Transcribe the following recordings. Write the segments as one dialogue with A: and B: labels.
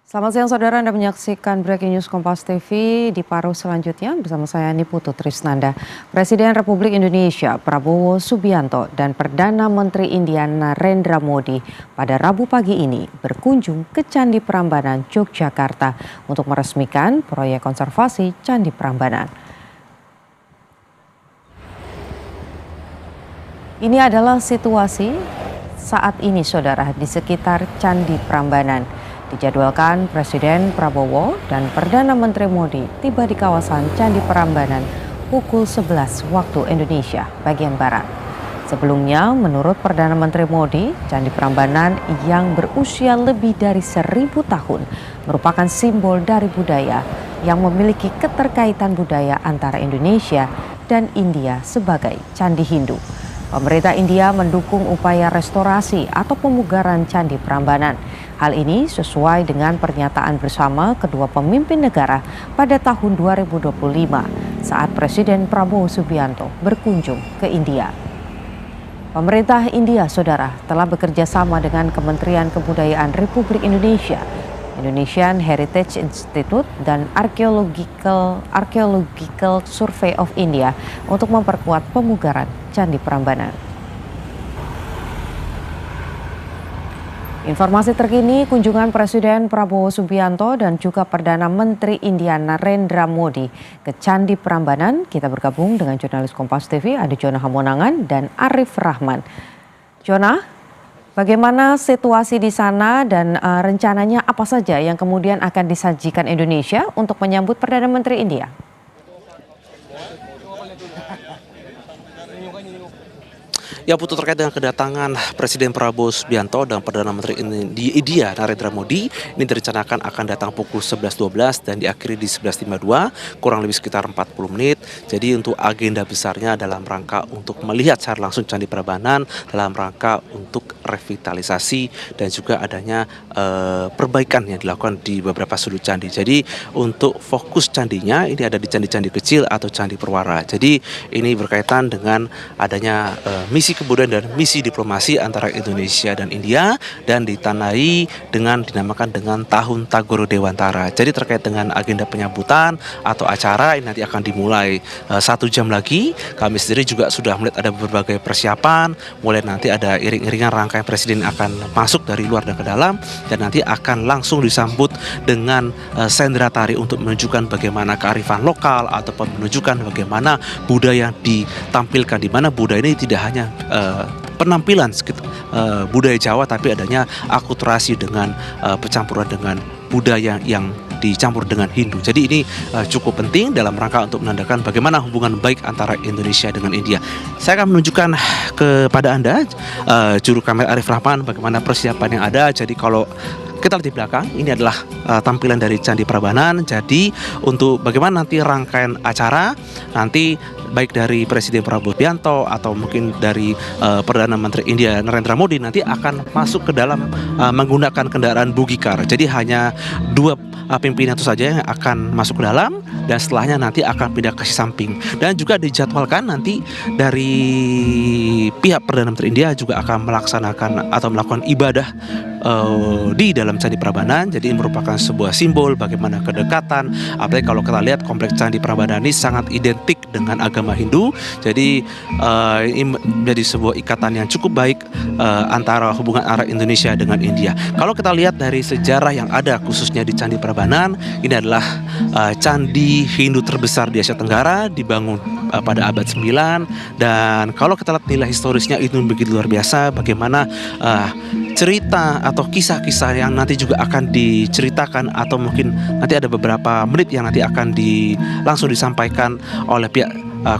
A: Selamat siang saudara, Anda menyaksikan Breaking News Kompas TV di paruh selanjutnya bersama saya Niputu Trisnanda. Presiden Republik Indonesia Prabowo Subianto dan Perdana Menteri India Narendra Modi pada Rabu pagi ini berkunjung ke Candi Prambanan, Yogyakarta untuk meresmikan proyek konservasi Candi Prambanan. Ini adalah situasi saat ini saudara di sekitar Candi Prambanan. Dijadwalkan Presiden Prabowo dan Perdana Menteri Modi tiba di kawasan Candi Prambanan pukul 11 waktu Indonesia bagian Barat. Sebelumnya, menurut Perdana Menteri Modi, Candi Prambanan yang berusia lebih dari 1000 tahun merupakan simbol dari budaya yang memiliki keterkaitan budaya antara Indonesia dan India sebagai Candi Hindu. Pemerintah India mendukung upaya restorasi atau pemugaran Candi Prambanan. Hal ini sesuai dengan pernyataan bersama kedua pemimpin negara pada tahun 2025 saat Presiden Prabowo Subianto berkunjung ke India. Pemerintah India, saudara, telah bekerja sama dengan Kementerian Kebudayaan Republik Indonesia, Indonesian Heritage Institute, dan Archaeological Survey of India untuk memperkuat pemugaran Candi Prambanan. Informasi terkini kunjungan Presiden Prabowo Subianto dan juga Perdana Menteri India Narendra Modi ke Candi Prambanan. Kita bergabung dengan jurnalis Kompas TV, ada Jona Hamonangan dan Arif Rahman. Jona, bagaimana situasi di sana dan rencananya apa saja yang kemudian akan disajikan Indonesia untuk menyambut Perdana Menteri India?
B: Ya, Putu, terkait dengan kedatangan Presiden Prabowo Subianto dan Perdana Menteri India Narendra Modi, ini direncanakan akan datang pukul 11.12 dan diakhiri di 11.52, kurang lebih sekitar 40 menit. Jadi untuk agenda besarnya dalam rangka untuk melihat secara langsung Candi Prambanan, dalam rangka untuk revitalisasi dan juga adanya perbaikan yang dilakukan di beberapa sudut candi. Jadi untuk fokus candinya ini ada di candi-candi kecil atau candi perwara. Jadi ini berkaitan dengan adanya misi kebudayaan dan misi diplomasi antara Indonesia dan India, dan ditandai dengan dinamakan dengan Tahun Tagoro Dewantara. Jadi terkait dengan agenda penyambutan atau acara ini nanti akan dimulai 1 jam lagi. Kami sendiri juga sudah melihat ada berbagai persiapan, mulai nanti ada iring-iringan rangkaian presiden akan masuk dari luar dan ke dalam, dan nanti akan langsung disambut dengan sendera tari untuk menunjukkan bagaimana kearifan lokal ataupun menunjukkan bagaimana budaya ditampilkan, di mana budaya ini tidak hanya penampilan budaya Jawa, tapi adanya akulturasi dengan percampuran dengan budaya yang dicampur dengan Hindu. Jadi ini cukup penting dalam rangka untuk menandakan bagaimana hubungan baik antara Indonesia dengan India. Saya akan menunjukkan kepada Anda, juru kamera Arif Rahman, bagaimana persiapan yang ada. Jadi kalau kita lihat di belakang, ini adalah tampilan dari Candi Prambanan. Jadi untuk bagaimana nanti rangkaian acara, nanti baik dari Presiden Prabowo Subianto atau mungkin dari Perdana Menteri India Narendra Modi nanti akan masuk ke dalam menggunakan kendaraan buggy car. Jadi hanya 2 pimpinan itu saja yang akan masuk ke dalam, dan setelahnya nanti akan pindah ke samping. Dan juga dijadwalkan nanti dari pihak Perdana Menteri India juga akan melaksanakan atau melakukan ibadah di dalam Candi Prambanan. Jadi ini merupakan sebuah simbol bagaimana kedekatan, apalagi kalau kita lihat kompleks Candi Prambanan ini sangat identik dengan agama Hindu. Jadi ini menjadi sebuah ikatan yang cukup baik antara hubungan antara Indonesia dengan India. Kalau kita lihat dari sejarah yang ada khususnya di Candi Prambanan, ini adalah candi Hindu terbesar di Asia Tenggara, dibangun pada abad 9, dan kalau kita lihat nilai historisnya itu begitu luar biasa, bagaimana cerita atau kisah-kisah yang nanti juga akan diceritakan, atau mungkin nanti ada beberapa menit yang nanti akan langsung disampaikan oleh pihak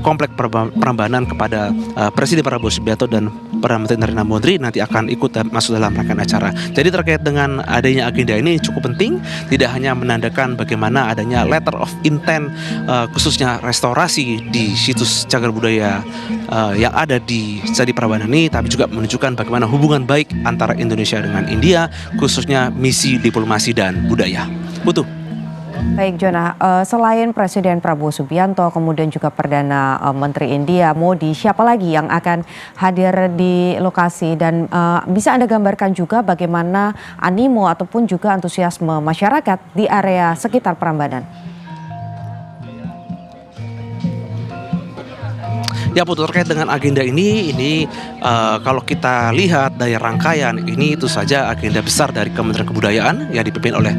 B: komplek Prambanan kepada Presiden Prabowo Subianto dan Perdana Menteri Narendra Modi nanti akan ikut masuk dalam rangkaian acara. Jadi terkait dengan adanya agenda ini cukup penting, tidak hanya menandakan bagaimana adanya letter of intent khususnya restorasi di situs cagar budaya yang ada di Candi Prambanan ini, tapi juga menunjukkan bagaimana hubungan baik antara Indonesia dengan India, khususnya misi diplomasi dan budaya. Butuh.
A: Baik Jona, selain Presiden Prabowo Subianto, kemudian juga Perdana Menteri India Modi, siapa lagi yang akan hadir di lokasi dan bisa Anda gambarkan juga bagaimana animo ataupun juga antusiasme masyarakat di area sekitar Prambanan?
B: Ya Putu, terkait dengan agenda ini kalau kita lihat dari rangkaian ini itu saja agenda besar dari Kementerian Kebudayaan yang dipimpin oleh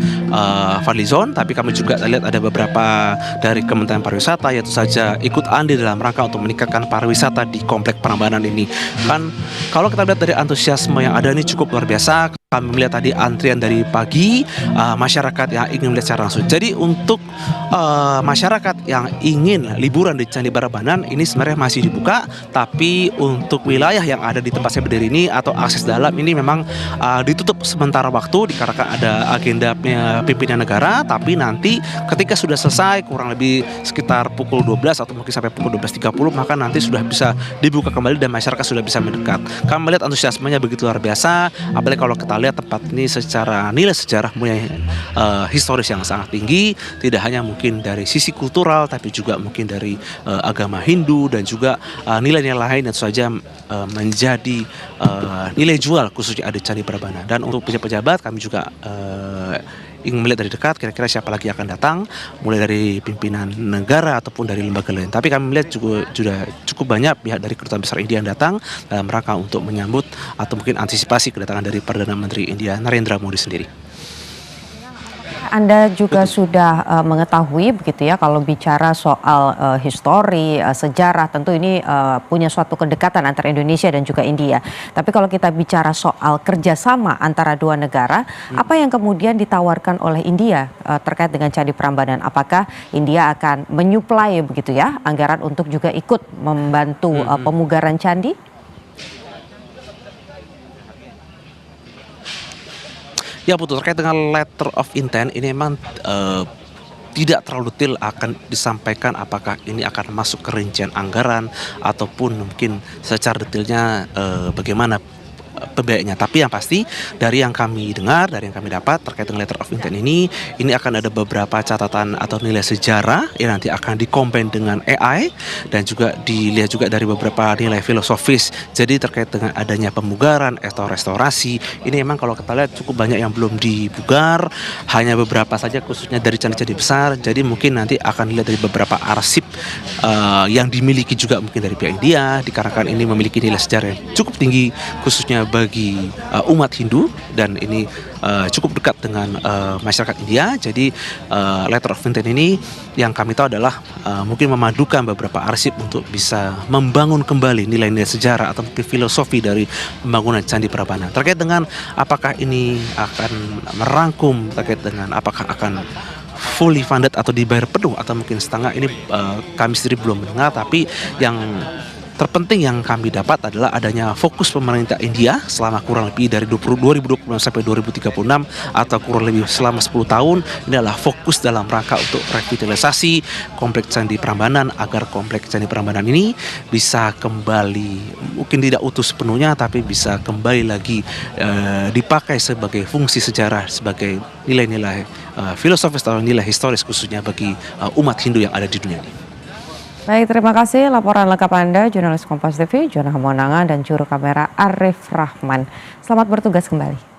B: Fadlizon, tapi kami juga lihat ada beberapa dari Kementerian Pariwisata yaitu saja ikut andil dalam rangka untuk meningkatkan pariwisata di Komplek Prambanan ini. Kan kalau kita lihat dari antusiasme yang ada ini cukup luar biasa. Kami melihat tadi antrian dari pagi masyarakat yang ingin melihat secara langsung. Jadi untuk masyarakat yang ingin liburan di Candi Prambanan ini sebenarnya masih dibuka, tapi untuk wilayah yang ada di tempat saya berdiri ini atau akses dalam ini memang ditutup sementara waktu dikarenakan ada agenda pimpinan negara. Tapi nanti ketika sudah selesai kurang lebih sekitar pukul 12 atau mungkin sampai pukul 12.30 maka nanti sudah bisa dibuka kembali dan masyarakat sudah bisa mendekat. Kami melihat antusiasmenya begitu luar biasa, apalagi kalau kita lihat tempat ini secara nilai sejarah punya historis yang sangat tinggi, tidak hanya mungkin dari sisi kultural tapi juga mungkin dari agama Hindu dan juga nilai-nilai lain yang saja menjadi nilai jual khususnya ada di Candi Prambanan. Dan untuk pejabat-pejabat kami juga ingin melihat dari dekat kira-kira siapa lagi akan datang, mulai dari pimpinan negara ataupun dari lembaga lain. Tapi kami melihat juga sudah cukup banyak pihak dari Kedutaan Besar India yang datang dalam rangka untuk menyambut atau mungkin antisipasi kedatangan dari Perdana Menteri India Narendra Modi sendiri.
A: Anda juga sudah mengetahui begitu ya kalau bicara soal histori, sejarah tentu ini punya suatu kedekatan antara Indonesia dan juga India. Tapi kalau kita bicara soal kerjasama antara dua negara, apa yang kemudian ditawarkan oleh India terkait dengan Candi Prambanan? Apakah India akan menyuplai begitu ya anggaran untuk juga ikut membantu pemugaran candi?
B: Ya betul, terkait dengan letter of intent ini memang tidak terlalu detail akan disampaikan apakah ini akan masuk ke rincian anggaran ataupun mungkin secara detailnya bagaimana pembiayaannya. Tapi yang pasti dari yang kami dengar, dari yang kami dapat terkait dengan letter of intent ini akan ada beberapa catatan atau nilai sejarah yang nanti akan dikombin dengan AI dan juga dilihat juga dari beberapa nilai filosofis. Jadi terkait dengan adanya pemugaran atau restorasi ini memang kalau kita lihat cukup banyak yang belum dibugar, hanya beberapa saja khususnya dari candi-candi besar. Jadi mungkin nanti akan dilihat dari beberapa arsip yang dimiliki juga mungkin dari pihak India, dikarenakan ini memiliki nilai sejarah yang cukup tinggi khususnya bagi umat Hindu dan ini cukup dekat dengan masyarakat India. Jadi letter of intent ini yang kami tahu adalah mungkin memadukan beberapa arsip untuk bisa membangun kembali nilai-nilai sejarah atau mungkin filosofi dari pembangunan Candi Prambanan. Terkait dengan apakah ini akan merangkum terkait dengan apakah akan fully funded atau dibayar penuh atau mungkin setengah, ini kami sendiri belum mendengar. Tapi yang terpenting yang kami dapat adalah adanya fokus pemerintah India selama kurang lebih dari 2026 sampai 2036 atau kurang lebih selama 10 tahun. Ini adalah fokus dalam rangka untuk revitalisasi Kompleks Candi Prambanan agar Kompleks Candi Prambanan ini bisa kembali, mungkin tidak utuh sepenuhnya tapi bisa kembali lagi dipakai sebagai fungsi sejarah, sebagai nilai-nilai filosofis atau nilai historis khususnya bagi umat Hindu yang ada di dunia ini.
A: Baik, terima kasih laporan lengkap Anda, jurnalis Kompas TV, Jona Hamonangan dan juru kamera Arif Rahman. Selamat bertugas kembali.